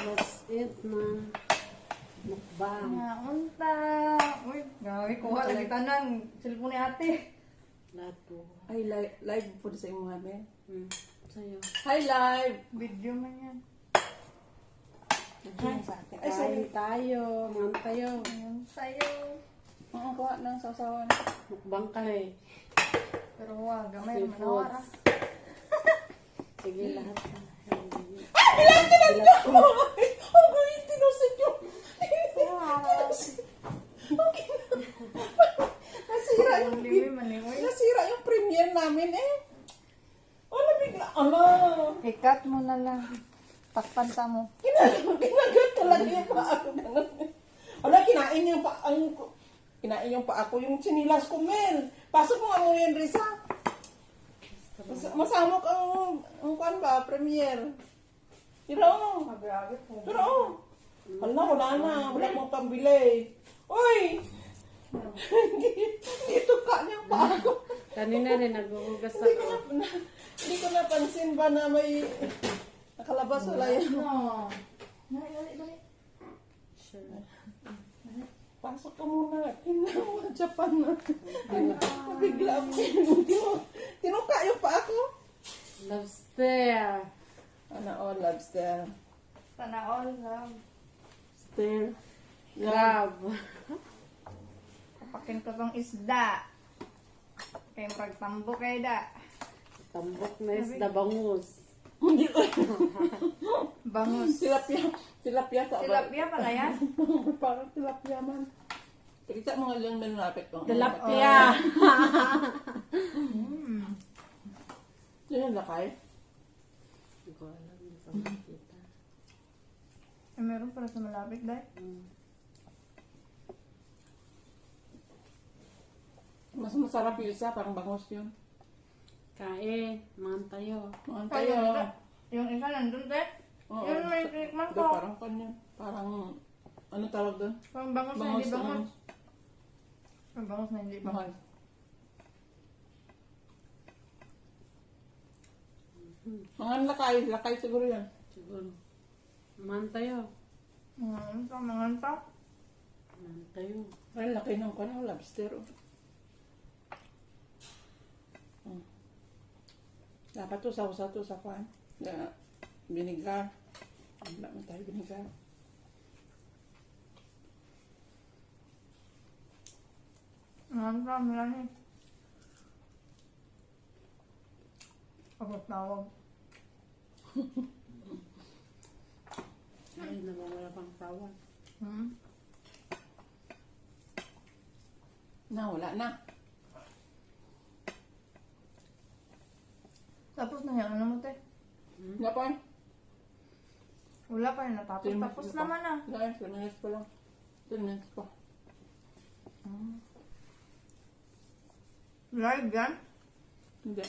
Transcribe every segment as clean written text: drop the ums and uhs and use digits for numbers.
Let's eat na. Mukbang. Unta. Uy, grabe kuha lagi tanan. Cellphone ni ate. Lahat po. Ay, live po sa imo habi. Sa'yo. Hi, live! Video man yan. Ay, sorry. Kain tayo. Mga tayo. Ayun tayo. Oo, kuha ng sausawan. Mukbang ka eh. Pero wag, gamay naman Seafoods. awara. Sige lahat. Ang gawin, tinusin yung... Nasira yung... Liwi man ni Uy. Nasira yung premiere namin eh. Wala bigla. Ala! Ikat mo na lang. Takpanta mo. Kinagat talaga yung paa ko. Wala, kinain yung paa. Kinain yung paa ko. Yung sinilas ko, Mel. Pasok mo ano yan, Risa. Masamok ang kuan ba, premiere. Pero, Grabe po. pero, wala na. Wala mong pambili. Uy! Dito ka niya ang paa ko. Kanina rin naghuhugas ako. Hindi ko napansin ba na may nakalabas wala yan. No. Dali. Sure. Pasok ka muna. Tingnan Japan na. Bigla ako. Tinuka yung paa ko. Lobster. Ano, lobster. Tanaol lang. Lobster. Crab. Kapakin ko tong isda. Kaya pagtambo kayo da. Tambok na isda bangus. Hindi ko. Bangus. Tilapia. Tilapia sa Tilapia pala yan. Parang tilapia man. Kita mo nga lang malapit ko. Tilapia. Yun yung lakay. Hindi ko alam. Hindi ko makita. Eh, meron pala sa malapit dahil. Mas masarap yung isa. Parang bangus yun. Kain. Mga tayo. Mga Tayo. tayo. Yung isa nandun dahil. Oo. Yun may tikman Ito, ko. parang kanyan. Parang, ano tawag doon? Parang bangus na hindi bangus. Parang bangus na hindi bangus. Mahal. Mga lakay. Lakay siguro yan. Siguro. Mga tayo. Mga anta. Mga tayo. Ay, laki ng kanang lobster. Oh. Dapat to sa to sa kwan. Na binigar. Wala mo tayo binigar. Mga anta, milani. Abot tawag. Ay, nawawala pang tawag. Na, wala na. Tapos na yan, ano mo te? Wala pa. Wala pa yun natapos. Ten Tapos minutes naman ah. Wala, 10 minutes pa lang. 10 minutes pa. Live yan? Hindi.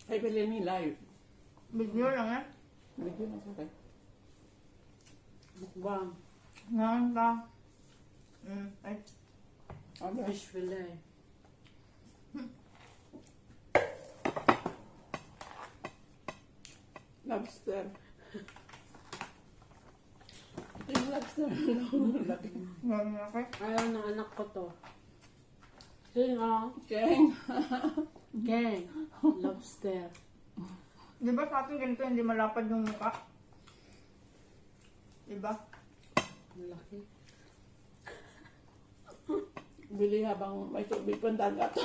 Ay, pala ni live. Video lang yan? Video na sa akin. Mukbang. Mga anta. Ay. Ano? Fish fillet. Lobster. Yung lobster. Laki. Gawin na kayo. Ayaw ng anak ko to. Sino? Keng. Gang. Lobster. Di ba sa atin ganito hindi malapad yung mukha? Diba? Laki. Bili habang may tubig pang dagat.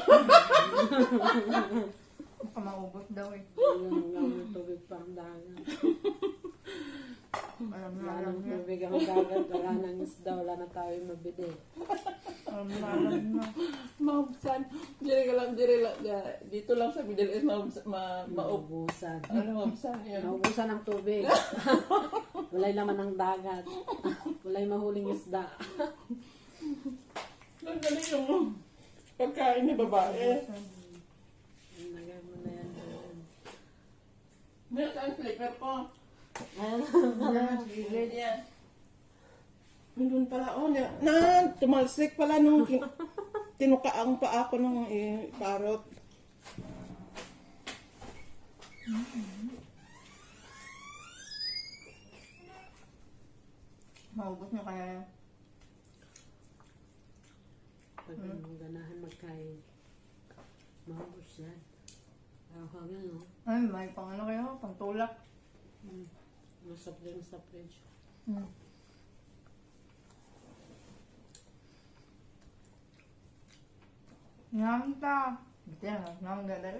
Baka maubos daw eh. Yung ng tubig pang dagat. Alam na, Wala alam nang na. tubig ang dagat. Wala nang isda. Wala na tayo mabili. Alam na, alam na. Maubsan. Diri lang. Dito lang sa Middle East maubsan. Maubusan. Ano maubsan? Yan. Naubusan ng tubig. Walay laman ng dagat. Walay mahuling isda. Ang galing yung pagkain ni babae. Nagay mo na yan. Meron ang flipper ko. Ayun. Gilid yan. Nandun pala. Oh, tumalsik pala nung tinukaang pa ako ng parot. Maubos niyo kaya yan. Pag ganahan magkain, maubos yan. Ayaw ka nga, no? Ay, may pang ano kayo, pang tulak. Masap din sa fridge. Mm. Nyamta. Gitu ya, nyam gak ada.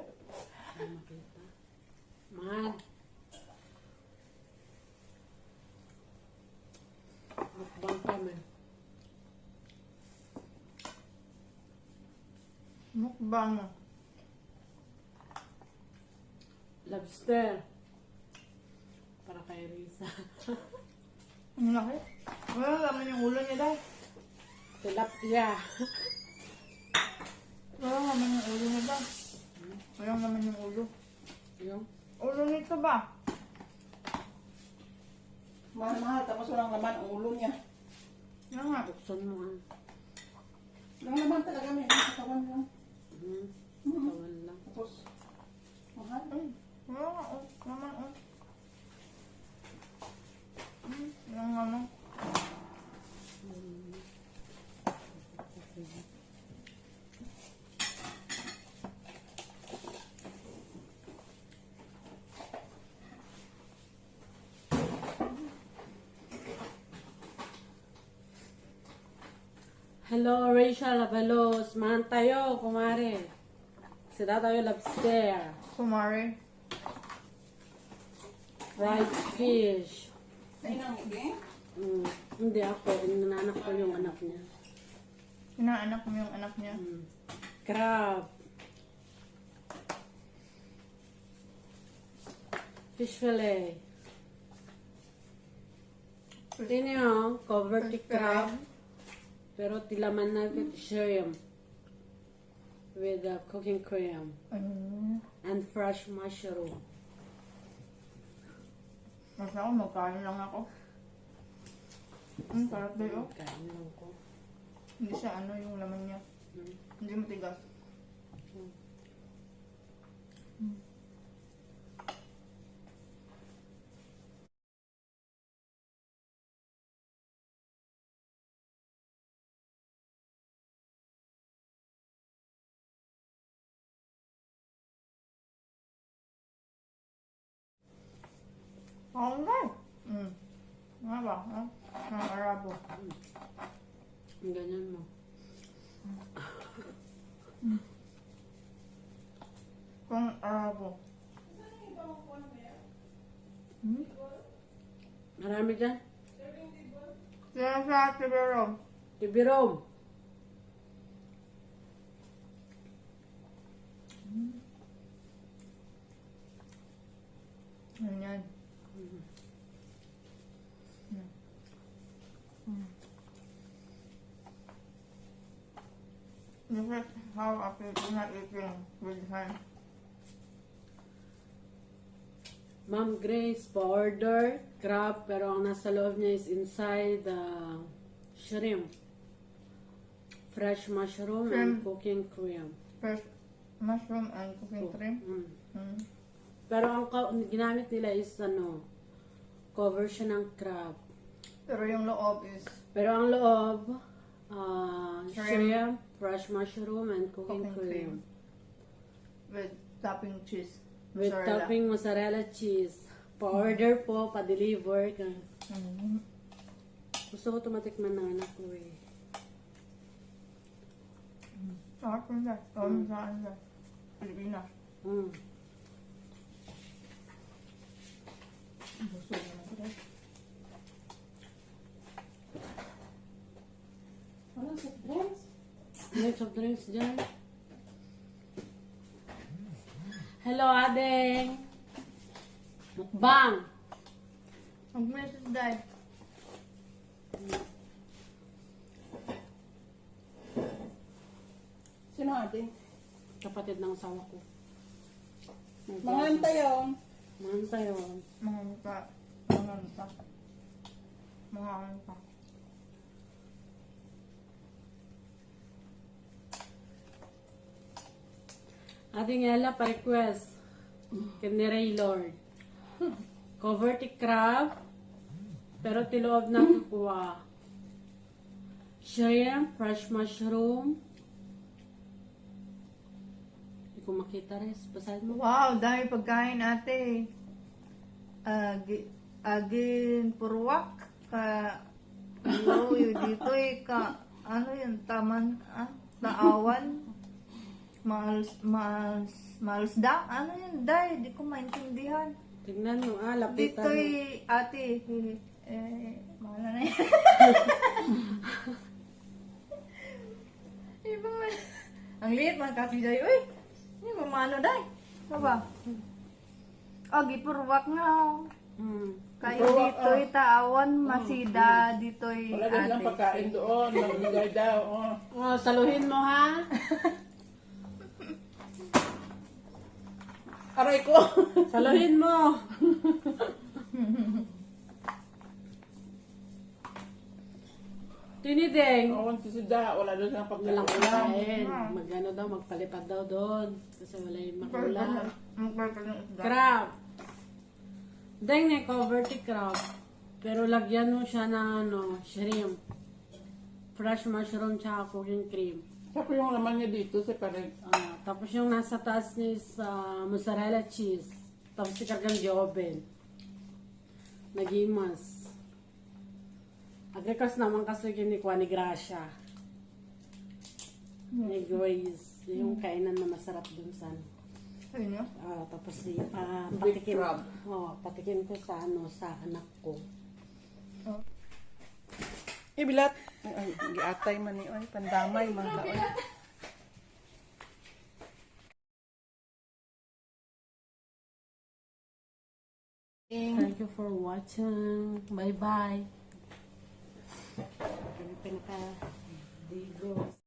Para makita. Man! Mukbang kami. Mukbang. Lobster. Para kay Risa. Ang laki. Wala laman yung ulo niya dahil. Tilapia. Wala laman yung ulo niya dahil. Wala laman yung ulo. Yung Ulo nito ba? Mahal-mahal, tapos walang laman ang ulo niya. Yan nga. buksan mo, ha? Walang laman talaga, may katawan lang. Tawan lang. Tapos, mahal. Ay, wala nga. Oh. Laman oh. Yung ano. Hello, Rachel Avalos. Samahan tayo, kumare. Sida tayo lobster. Kumare. Fried fish. Ay, nang hindi. Hindi ako. Inanak ko yung anak niya. Inaanak mo yung anak niya. Crab. Fish fillet. Ito yung covered Fish crab. Pero tilaman na shrimp. With cooking cream. And fresh mushroom. Mas ako, magkain lang ako. Sarap ba yun? Kain lang ko. Hindi siya ano yung laman niya. Hindi matigas. Oo nga. Nga ba? Ang Arabo. Ganyan mo. Kung Arabo. Marami dyan. Kaya sa Tibero. Tibirom. Ganyan. This is how I feel not eating with hand. Ma'am Grace, pa-order crab, pero ang nasa loob niya is inside shrimp. Fresh mushroom and Shrimp. cooking cream. First, mushroom and cooking cream. Pero ang ginamit nila is cover siya ng crab. Pero yung loob is Pero ang loob, Shrimp. shrimp, fresh mushroom, and cooking Cooking cream. with topping cheese. With Mozzarella. topping mozzarella cheese. Pa-order po, pa-deliver. Gusto ko tumatikman ng anak ko eh. Sarap yun dahil. Gawin sa akin dahil. Pilipinas. Gusto ko naman ko dahil. Walang soft drinks. May soft drinks dyan. Hello, Adeng! Mukbang! Mag-message dahil. Sino ate? Kapatid ng asawa ko. Mga antayon. Mahal tayo. Mga muka. Mga muka. Mga muka. Ating Ella pa-request. Kay Ray Lord. Covered crab. Pero tiloob na kukuha. Shrimp, fresh mushroom. Hindi ko makita rin. Basahin mo. Wow, dami pagkain ate. Agin purwak ka dito ka ano yun taman taawan malsda ano yun dai di ko maintindihan Tignan mo, lapitan dito mo. ate mahal na yan iba man ang liit man kasi dai uy ini mamano dai ba gipurwak nga kayo dito'y taawan masida dito'y Wala din lang pagkain doon. Magbigay daw. Oh. Saluhin mo ha. Aray ko. Saluhin mo. Tinideng. Awan si Sida. Wala doon lang Walang pagkain. kumain. Magano daw, magpalipad daw doon. Kasi wala yung makulang. Crab. Crab. Deng na cover ti crab. Pero lagyan mo siya ng shrimp. Fresh mushroom tsaka cooking cream. Saka yung laman niya dito, separate. Tapos yung nasa taas niya is mozzarella cheese. Tapos ikargang di oven. Nagimas. Agrekas naman kasi kinikwa ni Gracia. Ni Grace. Yung kainan na masarap dun sa Ayun yun. tapos Big patikim. crab. Patikim ko sa anak ko. Bilat. Ay, giatay man ni. Ay, pandamay man ka. Ay. Thank you for watching. Bye-bye. Pinaka-digos.